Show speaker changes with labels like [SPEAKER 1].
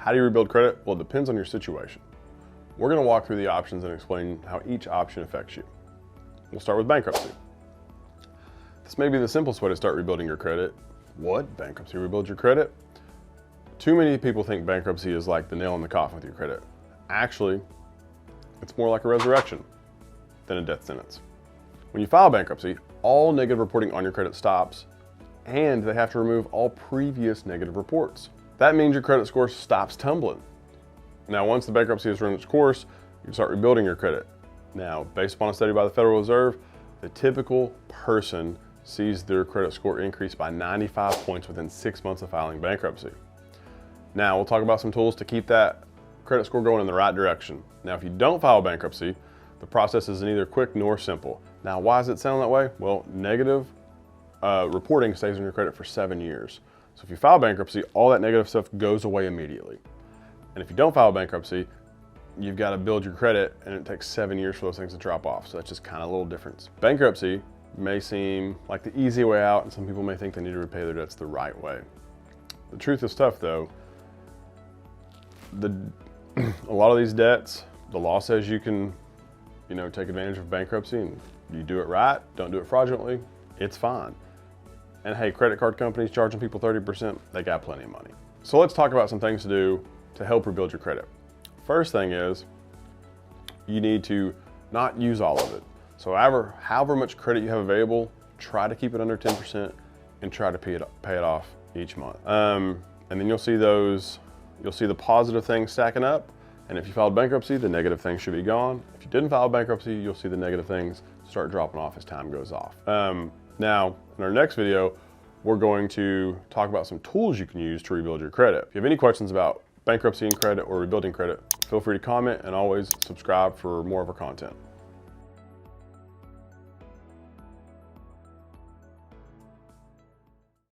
[SPEAKER 1] How do you rebuild credit? Well, it depends on your situation. We're going to walk through the options and explain how each option affects you. We'll start with bankruptcy. This may be the simplest way to start rebuilding your credit. What? Bankruptcy rebuilds your credit? Too many people think bankruptcy is like the nail in the coffin with your credit. Actually, it's more like a resurrection than a death sentence. When you file bankruptcy, all negative reporting on your credit stops, and they have to remove all previous negative reports. That means your credit score stops tumbling. Now, once the bankruptcy has run its course, you can start rebuilding your credit. Now, based upon a study by the Federal Reserve, the typical person sees their credit score increase by 95 points within 6 months of filing bankruptcy. Now, we'll talk about some tools to keep that credit score going in the right direction. Now, if you don't file bankruptcy, the process is neither quick nor simple. Now, why does it sound that way? Well, negative reporting stays on your credit for 7 years. So if you file bankruptcy, all that negative stuff goes away immediately. And if you don't file bankruptcy, you've got to build your credit, and it takes 7 years for those things to drop off. So that's just kind of a little difference. Bankruptcy may seem like the easy way out, and some people may think they need to repay their debts the right way. The truth is tough, though. A lot of these debts, the law says you can, take advantage of bankruptcy, and you do it right, don't do it fraudulently, it's fine. And hey, credit card companies charging people 30%, they got plenty of money. So let's talk about some things to do to help rebuild your credit. First thing is, you need to not use all of it. So however much credit you have available, try to keep it under 10% and try to pay it off each month. And then you'll see the positive things stacking up. And if you filed bankruptcy, the negative things should be gone. If you didn't file bankruptcy, you'll see the negative things start dropping off as time goes off. Now, in our next video, we're going to talk about some tools you can use to rebuild your credit. If you have any questions about bankruptcy and credit or rebuilding credit, feel free to comment, and always subscribe for more of our content.